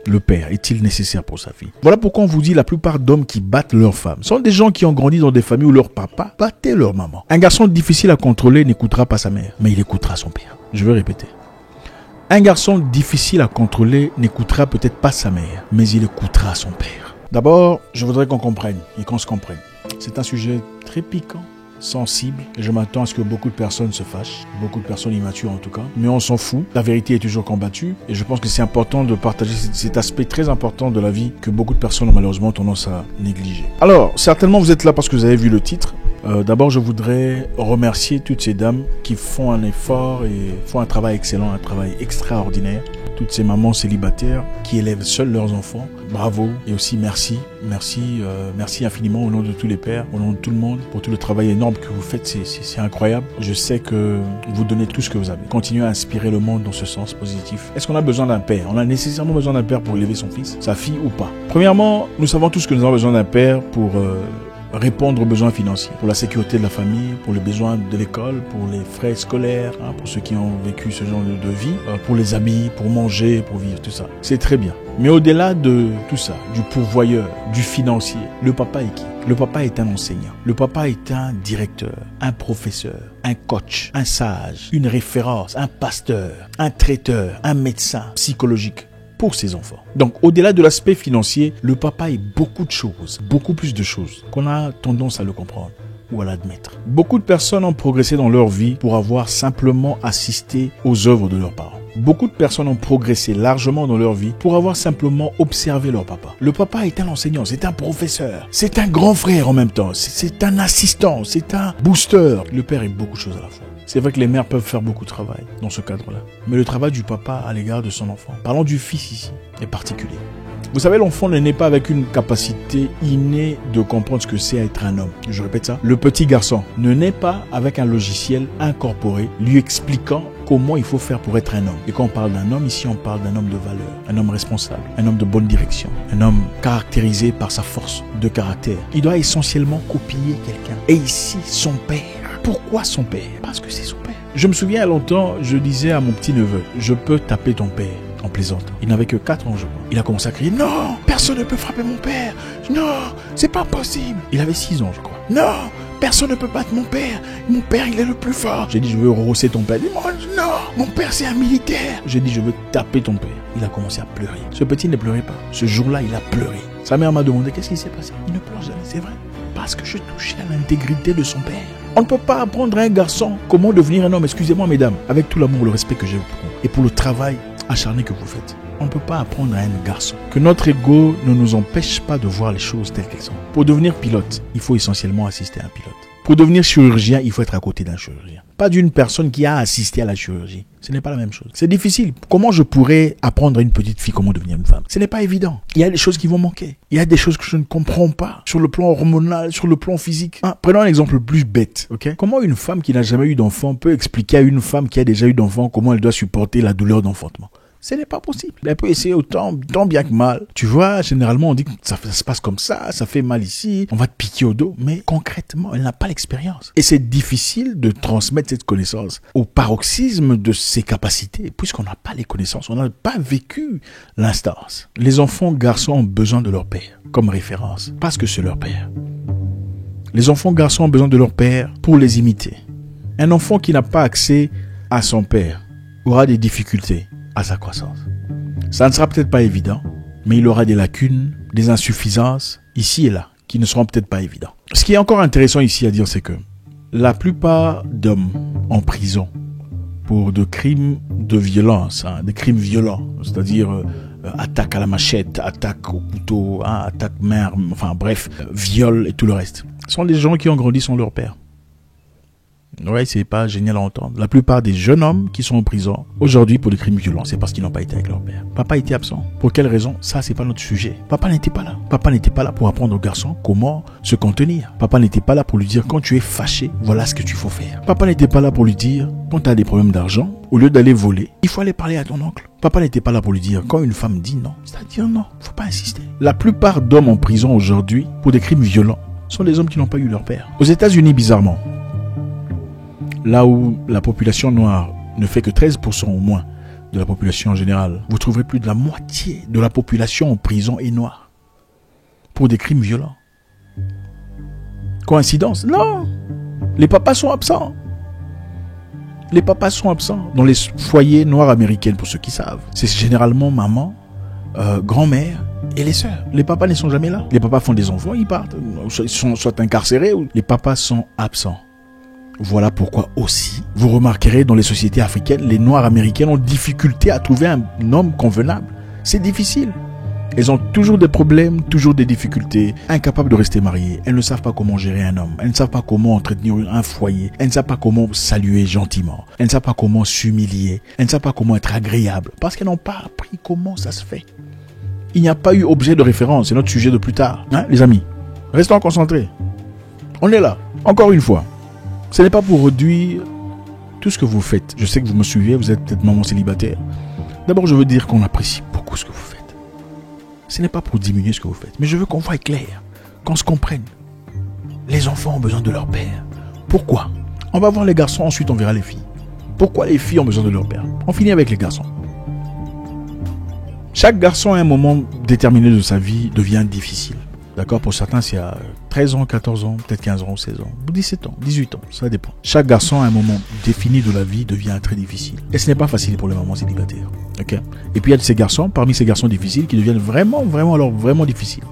le père est-il nécessaire pour sa fille? Voilà pourquoi on vous dit la plupart d'hommes qui battent leurs femmes sont des gens qui ont grandi dans des familles où leur papa battait leur maman. Un garçon difficile à contrôler n'écoutera pas sa mère, mais il écoutera son père. Je vais répéter. Un garçon difficile à contrôler n'écoutera peut-être pas sa mère, mais il écoutera son père. D'abord, je voudrais qu'on comprenne et qu'on se comprenne. C'est un sujet très piquant, sensible, et je m'attends à ce que beaucoup de personnes se fâchent, beaucoup de personnes immatures en tout cas, mais on s'en fout, la vérité est toujours combattue, et je pense que c'est important de partager cet aspect très important de la vie que beaucoup de personnes ont malheureusement tendance à négliger. Alors, certainement vous êtes là parce que vous avez vu le titre. D'abord, je voudrais remercier toutes ces dames qui font un effort et font un travail excellent, un travail extraordinaire. Toutes ces mamans célibataires qui élèvent seules leurs enfants. Bravo et aussi merci. Merci infiniment au nom de tous les pères, au nom de tout le monde pour tout le travail énorme que vous faites. C'est incroyable. Je sais que vous donnez tout ce que vous avez. Continuez à inspirer le monde dans ce sens positif. Est-ce qu'on a besoin d'un père? On a nécessairement besoin d'un père pour élever son fils, sa fille ou pas? Premièrement, nous savons tous que nous avons besoin d'un père pour répondre aux besoins financiers, pour la sécurité de la famille, pour les besoins de l'école, pour les frais scolaires, pour ceux qui ont vécu ce genre de vie, pour les habits, pour manger, pour vivre, tout ça. C'est très bien. Mais au-delà de tout ça, du pourvoyeur, du financier, le papa est qui? Le papa est un enseignant. Le papa est un directeur, un professeur, un coach, un sage, une référence, un pasteur, un traiteur, un médecin psychologique pour ses enfants. Donc, au-delà de l'aspect financier, le papa est beaucoup de choses, beaucoup plus de choses qu'on a tendance à le comprendre ou à l'admettre. Beaucoup de personnes ont progressé dans leur vie pour avoir simplement assisté aux œuvres de leurs parents. Beaucoup de personnes ont progressé largement dans leur vie pour avoir simplement observé leur papa. Le papa est un enseignant, c'est un professeur, c'est un grand frère en même temps, c'est un assistant, c'est un booster. Le père est beaucoup de choses à la fois. C'est vrai que les mères peuvent faire beaucoup de travail dans ce cadre-là. Mais le travail du papa à l'égard de son enfant, parlons du fils ici, est particulier. Vous savez, l'enfant ne naît pas avec une capacité innée de comprendre ce que c'est être un homme. Je répète ça. Le petit garçon ne naît pas avec un logiciel incorporé lui expliquant comment il faut faire pour être un homme. Et quand on parle d'un homme, ici on parle d'un homme de valeur, un homme responsable, un homme de bonne direction, un homme caractérisé par sa force de caractère. Il doit essentiellement copier quelqu'un. Et ici, son père. Pourquoi son père? Parce que c'est son père. Je me souviens, il y a longtemps, je disais à mon petit-neveu, je peux taper ton père, en plaisantant. Il n'avait que 4 ans, je crois. Il a commencé à crier, non, personne ne peut frapper mon père. Non, c'est pas possible. Il avait 6 ans, je crois. Non, personne ne peut battre mon père. Mon père, il est le plus fort. J'ai dit, je veux rosser ton père. Il dit, non, mon père, c'est un militaire. J'ai dit, je veux taper ton père. Il a commencé à pleurer. Ce petit ne pleurait pas. Ce jour-là, il a pleuré. Sa mère m'a demandé, qu'est-ce qui s'est passé? Il ne pleure jamais, c'est vrai. Parce que je touchais à l'intégrité de son père. On ne peut pas apprendre à un garçon comment devenir un homme, excusez-moi mesdames, avec tout l'amour, le respect que j'ai pour vous et pour le travail acharné que vous faites. On ne peut pas apprendre à un garçon. Que notre ego ne nous empêche pas de voir les choses telles qu'elles sont. Pour devenir pilote, il faut essentiellement assister à un pilote. Pour devenir chirurgien, il faut être à côté d'un chirurgien. Pas d'une personne qui a assisté à la chirurgie. Ce n'est pas la même chose. C'est difficile. Comment je pourrais apprendre à une petite fille comment devenir une femme? Ce n'est pas évident. Il y a des choses qui vont manquer. Il y a des choses que je ne comprends pas. Sur le plan hormonal, sur le plan physique. Prenons un exemple le plus bête. Okay? Comment une femme qui n'a jamais eu d'enfant peut expliquer à une femme qui a déjà eu d'enfant comment elle doit supporter la douleur d'enfantement? Ce n'est pas possible. Elle peut essayer autant bien que mal. Tu vois, généralement, on dit que ça se passe comme ça fait mal ici, on va te piquer au dos. Mais concrètement, elle n'a pas l'expérience. Et c'est difficile de transmettre cette connaissance au paroxysme de ses capacités, puisqu'on n'a pas les connaissances, on n'a pas vécu l'instance. Les enfants garçons ont besoin de leur père comme référence, parce que c'est leur père. Les enfants garçons ont besoin de leur père pour les imiter. Un enfant qui n'a pas accès à son père aura des difficultés à sa croissance. Ça ne sera peut-être pas évident, mais il aura des lacunes, des insuffisances, ici et là, qui ne seront peut-être pas évidents. Ce qui est encore intéressant ici à dire, c'est que la plupart d'hommes en prison pour de crimes de violence, des crimes violents, c'est-à-dire attaque à la machette, attaque au couteau, attaque mère, enfin bref, viol et tout le reste, sont des gens qui ont grandi sans leur père. Ouais, c'est pas génial à entendre. La plupart des jeunes hommes qui sont en prison aujourd'hui pour des crimes violents, c'est parce qu'ils n'ont pas été avec leur père. Papa était absent. Pour quelle raison? Ça, c'est pas notre sujet. Papa n'était pas là. Papa n'était pas là pour apprendre au garçon comment se contenir. Papa n'était pas là pour lui dire quand tu es fâché, voilà ce que tu faut faire. Papa n'était pas là pour lui dire quand tu as des problèmes d'argent, au lieu d'aller voler, il faut aller parler à ton oncle. Papa n'était pas là pour lui dire quand une femme dit non, c'est-à-dire non, faut pas insister. La plupart d'hommes en prison aujourd'hui pour des crimes violents sont des hommes qui n'ont pas eu leur père. Aux États-Unis, bizarrement, là où la population noire ne fait que 13% au moins de la population en général. Vous trouverez plus de la moitié de la population en prison est noire. Pour des crimes violents. Coïncidence? Non. Les papas sont absents. Les papas sont absents dans les foyers noirs américains, pour ceux qui savent. C'est généralement maman, grand-mère et les sœurs. Les papas ne sont jamais là. Les papas font des enfants, ils partent. Ils sont soit incarcérés ou les papas sont absents. Voilà pourquoi aussi, vous remarquerez dans les sociétés africaines, les noirs américains ont difficulté à trouver un homme convenable. C'est difficile. Elles ont toujours des problèmes, toujours des difficultés, incapables de rester mariées. Elles ne savent pas comment gérer un homme. Elles ne savent pas comment entretenir un foyer. Elles ne savent pas comment saluer gentiment. Elles ne savent pas comment s'humilier. Elles ne savent pas comment être agréables. Parce qu'elles n'ont pas appris comment ça se fait. Il n'y a pas eu objet de référence. C'est notre sujet de plus tard. Hein, les amis? Restons concentrés. On est là. Encore une fois. Ce n'est pas pour réduire tout ce que vous faites. Je sais que vous me suivez. Vous êtes peut-être maman célibataire. D'abord, je veux dire qu'on apprécie beaucoup ce que vous faites. Ce n'est pas pour diminuer ce que vous faites, mais je veux qu'on voie clair, qu'on se comprenne. Les enfants ont besoin de leur père. Pourquoi? On va voir les garçons, ensuite on verra les filles. Pourquoi les filles ont besoin de leur père? On finit avec les garçons. Chaque garçon à un moment déterminé de sa vie devient difficile. D'accord? Pour certains, c'est à 13 ans, 14 ans, peut-être 15 ans, 16 ans, 17 ans, 18 ans, ça dépend. Chaque garçon à un moment défini de la vie devient très difficile. Et ce n'est pas facile pour les mamans célibataires. Okay? Et puis il y a de ces garçons, parmi ces garçons difficiles, qui deviennent vraiment difficiles.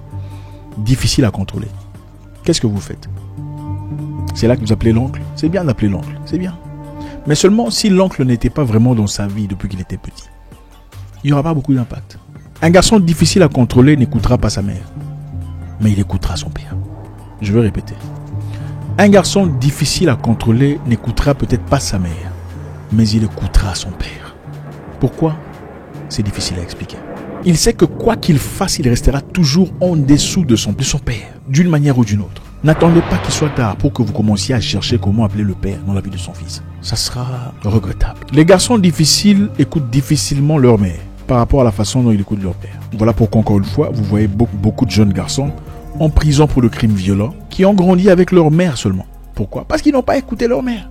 Difficiles à contrôler. Qu'est-ce que vous faites? C'est là que vous appelez l'oncle. C'est bien d'appeler l'oncle, c'est bien. Mais seulement si l'oncle n'était pas vraiment dans sa vie depuis qu'il était petit. Il n'y aura pas beaucoup d'impact. Un garçon difficile à contrôler n'écoutera pas sa mère. Mais il écoutera son père. Je vais répéter. Un garçon difficile à contrôler n'écoutera peut-être pas sa mère, mais il écoutera son père. Pourquoi? C'est difficile à expliquer. Il sait que quoi qu'il fasse, il restera toujours en dessous de son père, d'une manière ou d'une autre. N'attendez pas qu'il soit tard pour que vous commenciez à chercher comment appeler le père dans la vie de son fils. Ça sera regrettable. Les garçons difficiles écoutent difficilement leur mère par rapport à la façon dont ils écoutent leur père. Voilà pourquoi, encore une fois, vous voyez beaucoup de jeunes garçons en prison pour le crime violent qui ont grandi avec leur mère seulement. Pourquoi? Parce qu'ils n'ont pas écouté leur mère.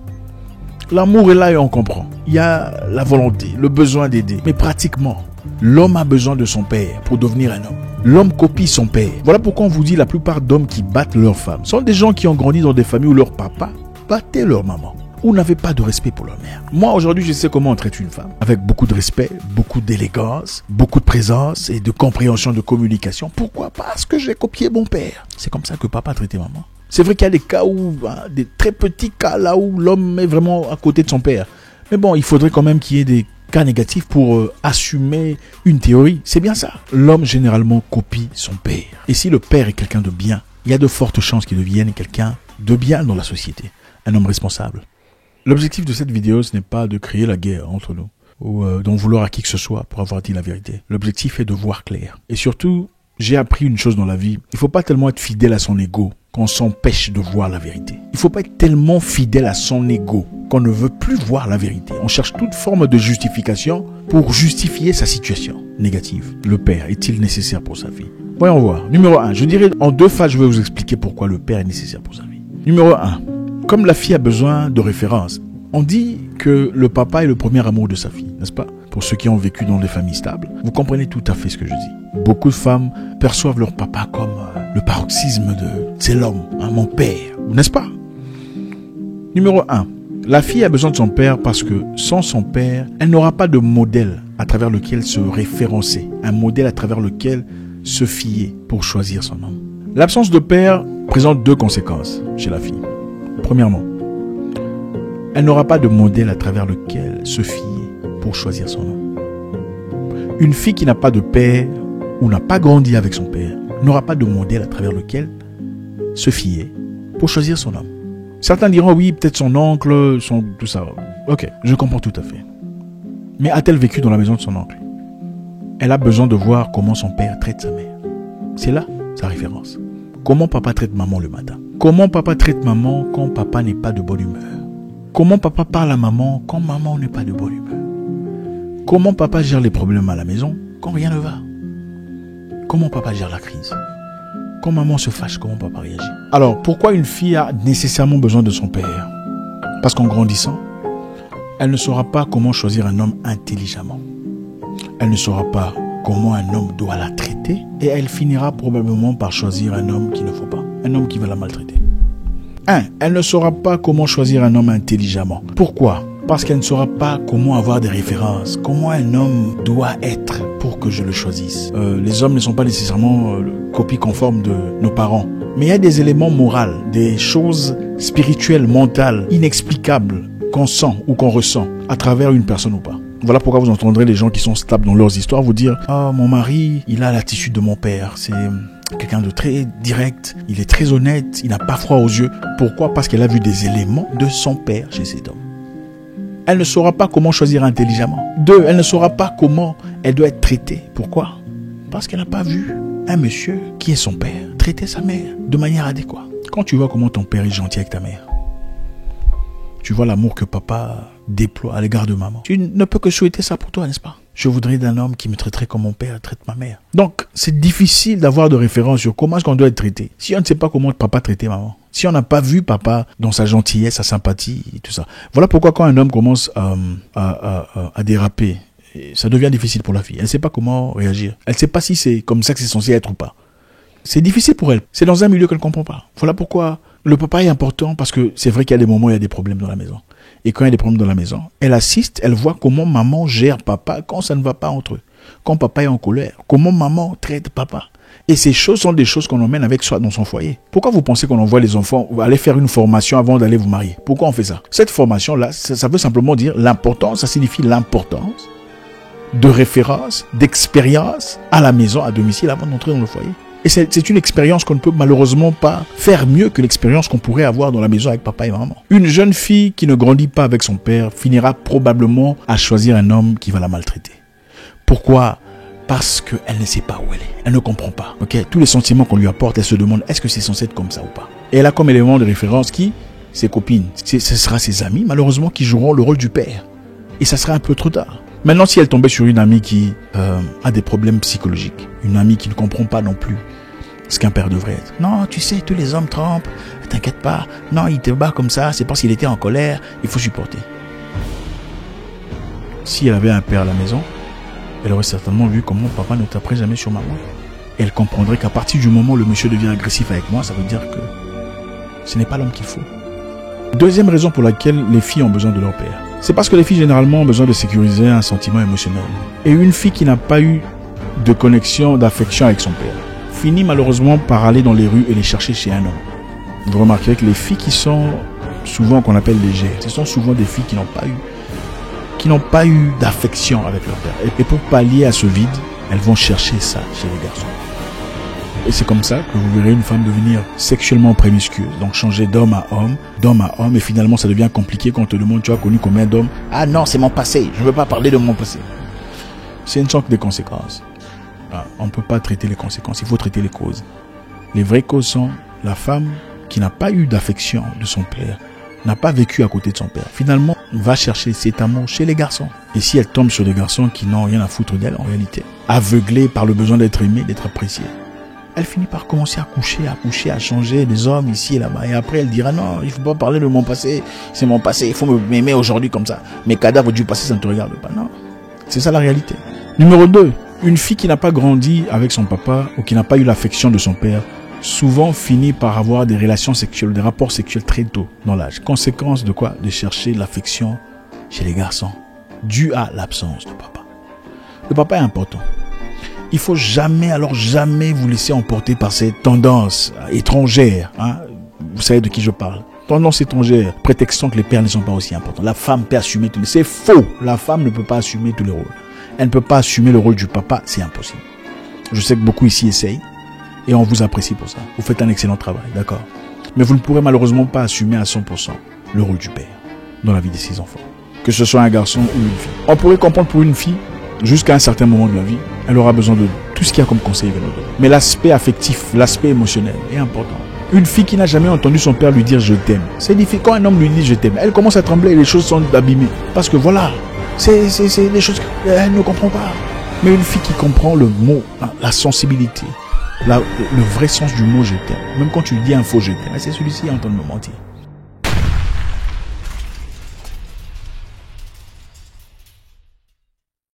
L'amour est là et on comprend. Il y a la volonté, le besoin d'aider. Mais pratiquement, l'homme a besoin de son père pour devenir un homme. L'homme copie son père. Voilà pourquoi on vous dit la plupart d'hommes qui battent leurs femmes sont des gens qui ont grandi dans des familles où leur papa battait leur maman. Ou n'avaient pas de respect pour leur mère. Moi, aujourd'hui, je sais comment on traite une femme. Avec beaucoup de respect, beaucoup d'élégance, beaucoup de présence et de compréhension, de communication. Pourquoi? Parce que j'ai copié mon père. C'est comme ça que papa traitait maman. C'est vrai qu'il y a des cas où, des très petits cas là où l'homme est vraiment à côté de son père. Mais bon, il faudrait quand même qu'il y ait des cas négatifs pour assumer une théorie. C'est bien ça. L'homme, généralement, copie son père. Et si le père est quelqu'un de bien, il y a de fortes chances qu'il devienne quelqu'un de bien dans la société. Un homme responsable. L'objectif de cette vidéo, ce n'est pas de créer la guerre entre nous ou d'en vouloir à qui que ce soit pour avoir dit la vérité. L'objectif est de voir clair. Et surtout, j'ai appris une chose dans la vie. Il ne faut pas tellement être fidèle à son ego qu'on s'empêche de voir la vérité. Il ne faut pas être tellement fidèle à son ego qu'on ne veut plus voir la vérité. On cherche toute forme de justification pour justifier sa situation négative. Le père est-il nécessaire pour sa vie? Voyons voir. Numéro 1, je dirais en 2 phases, je vais vous expliquer pourquoi le père est nécessaire pour sa vie. Numéro 1. Comme la fille a besoin de référence, on dit que le papa est le premier amour de sa fille, n'est-ce pas? Pour ceux qui ont vécu dans des familles stables, vous comprenez tout à fait ce que je dis. Beaucoup de femmes perçoivent leur papa comme le paroxysme de « c'est l'homme, mon père », n'est-ce pas? Numéro 1. La fille a besoin de son père parce que sans son père, elle n'aura pas de modèle à travers lequel se référencer, un modèle à travers lequel se fier pour choisir son homme. L'absence de père présente 2 conséquences chez la fille. Premièrement, elle n'aura pas de modèle à travers lequel se fier pour choisir son homme. Une fille qui n'a pas de père ou n'a pas grandi avec son père n'aura pas de modèle à travers lequel se fier pour choisir son homme. Certains diront oui, peut-être son oncle, tout ça. Ok, je comprends tout à fait. Mais a-t-elle vécu dans la maison de son oncle? Elle a besoin de voir comment son père traite sa mère. C'est là sa référence. Comment papa traite maman le matin? Comment papa traite maman quand papa n'est pas de bonne humeur? Comment papa parle à maman quand maman n'est pas de bonne humeur? Comment papa gère les problèmes à la maison quand rien ne va? Comment papa gère la crise? Quand maman se fâche, comment papa réagit? Alors, pourquoi une fille a nécessairement besoin de son père? Parce qu'en grandissant, elle ne saura pas comment choisir un homme intelligemment. elle ne saura pas comment un homme doit la traiter et elle finira probablement par choisir un homme qu'il ne faut pas, un homme qui va la maltraiter. 1. Elle ne saura pas comment choisir un homme intelligemment. Pourquoi? Parce qu'elle ne saura pas comment avoir des références, comment un homme doit être pour que je le choisisse. Les hommes ne sont pas nécessairement copie conforme de nos parents, mais il y a des éléments moraux, des choses spirituelles, mentales, inexplicables qu'on sent ou qu'on ressent à travers une personne ou pas. Voilà pourquoi vous entendrez les gens qui sont stables dans leurs histoires vous dire « Oh, mon mari, il a l'attitude de mon père, c'est quelqu'un de très direct, il est très honnête, il n'a pas froid aux yeux. » Pourquoi? Parce qu'elle a vu des éléments de son père chez cet homme. Elle ne saura pas comment choisir intelligemment. 2. Elle ne saura pas comment elle doit être traitée. Pourquoi? Parce qu'elle n'a pas vu un monsieur qui est son père traiter sa mère de manière adéquate. Quand tu vois comment ton père est gentil avec ta mère, tu vois l'amour que papa déploie à l'égard de maman. Tu ne peux que souhaiter ça pour toi, n'est-ce pas? Je voudrais d'un homme qui me traiterait comme mon père traite ma mère. Donc, c'est difficile d'avoir de références sur comment est-ce qu'on doit être traité. Si on ne sait pas comment papa traitait maman, si on n'a pas vu papa dans sa gentillesse, sa sympathie et tout ça. Voilà pourquoi quand un homme commence à déraper, ça devient difficile pour la fille. Elle ne sait pas comment réagir. Elle ne sait pas si c'est comme ça que c'est censé être ou pas. C'est difficile pour elle. C'est dans un milieu qu'elle ne comprend pas. Voilà pourquoi le papa est important, parce que c'est vrai qu'il y a des moments où il y a des problèmes dans la maison. Et quand il y a des problèmes dans la maison, elle assiste, elle voit comment maman gère papa quand ça ne va pas entre eux. Quand papa est en colère, comment maman traite papa. Et ces choses sont des choses qu'on emmène avec soi dans son foyer. Pourquoi vous pensez qu'on envoie les enfants aller faire une formation avant d'aller vous marier? Pourquoi on fait ça? Cette formation-là, ça veut simplement dire l'importance, ça signifie l'importance de référence, d'expérience à la maison, à domicile, avant d'entrer dans le foyer. Et c'est une expérience qu'on ne peut malheureusement pas faire mieux que l'expérience qu'on pourrait avoir dans la maison avec papa et maman. Une jeune fille qui ne grandit pas avec son père finira probablement à choisir un homme qui va la maltraiter. Pourquoi? Parce qu'elle ne sait pas où elle est. Elle ne comprend pas. Okay? Tous les sentiments qu'on lui apporte, elle se demande est-ce que c'est censé être comme ça ou pas. Et elle a comme élément de référence qui? Ses copines. Ce sera ses amis, malheureusement, qui joueront le rôle du père. Et ça sera un peu trop tard. Maintenant, si elle tombait sur une amie qui a des problèmes psychologiques, une amie qui ne comprend pas non plus ce qu'un père devrait être. Non, tu sais, tous les hommes trompent, t'inquiète pas. Non, il te bat comme ça, c'est parce qu'il était en colère, il faut supporter. Si elle avait un père à la maison, elle aurait certainement vu comment papa ne taperait jamais sur maman. Et elle comprendrait qu'à partir du moment où le monsieur devient agressif avec moi, ça veut dire que ce n'est pas l'homme qu'il faut. Deuxième raison pour laquelle les filles ont besoin de leur père. C'est parce que les filles généralement ont besoin de sécuriser un sentiment émotionnel. Et une fille qui n'a pas eu de connexion, d'affection avec son père, finit malheureusement par aller dans les rues et les chercher chez un homme. Vous remarquerez que les filles qui sont souvent qu'on appelle légères, ce sont souvent des filles qui n'ont pas eu d'affection avec leur père. Et pour pallier à ce vide, elles vont chercher ça chez les garçons. Et c'est comme ça que vous verrez une femme devenir sexuellement promiscueuse, donc changer d'homme à homme, et finalement ça devient compliqué quand on te demande tu as connu combien d'hommes. Ah non, c'est mon passé, je ne veux pas parler de mon passé. C'est une sorte de conséquences. On ne peut pas traiter les conséquences, il faut traiter les causes. Les vraies causes sont la femme qui n'a pas eu d'affection de son père, n'a pas vécu à côté de son père. Finalement, va chercher cet amour chez les garçons. Et si elle tombe sur des garçons qui n'ont rien à foutre d'elle en réalité, aveuglée par le besoin d'être aimée, d'être appréciée, elle finit par commencer à coucher, à changer des hommes ici et là-bas. Et après, elle dira non, il ne faut pas parler de mon passé, c'est mon passé, il faut m'aimer aujourd'hui comme ça. Mes cadavres du passé, ça ne te regarde pas. Non, c'est ça la réalité. Numéro 2. Une fille qui n'a pas grandi avec son papa ou qui n'a pas eu l'affection de son père, souvent finit par avoir des relations sexuelles, des rapports sexuels très tôt dans l'âge. Conséquence de quoi? De chercher l'affection chez les garçons, due à l'absence de papa. Le papa est important. Il faut jamais vous laisser emporter par ces tendances étrangères. Hein? Vous savez de qui je parle. Tendance étrangère, prétextant que les pères ne sont pas aussi importants. La femme peut assumer tous les... C'est faux. La femme ne peut pas assumer tous les rôles. Elle ne peut pas assumer le rôle du papa, c'est impossible. Je sais que beaucoup ici essayent et on vous apprécie pour ça. Vous faites un excellent travail, d'accord. Mais vous ne pourrez malheureusement pas assumer à 100% le rôle du père dans la vie de ses enfants. Que ce soit un garçon ou une fille. On pourrait comprendre pour une fille, jusqu'à un certain moment de la vie, elle aura besoin de tout ce qu'il y a comme conseil venant d'elle. Mais l'aspect affectif, l'aspect émotionnel est important. Une fille qui n'a jamais entendu son père lui dire « je t'aime », c'est difficile. Quand un homme lui dit « je t'aime », elle commence à trembler et les choses sont abîmées. Parce que voilà, c'est des choses qu'elle ne comprend pas. Mais une fille qui comprend le mot, la sensibilité, le vrai sens du mot « je t'aime », même quand tu lui dis un faux « je t'aime », c'est celui-ci qui est en train de me mentir.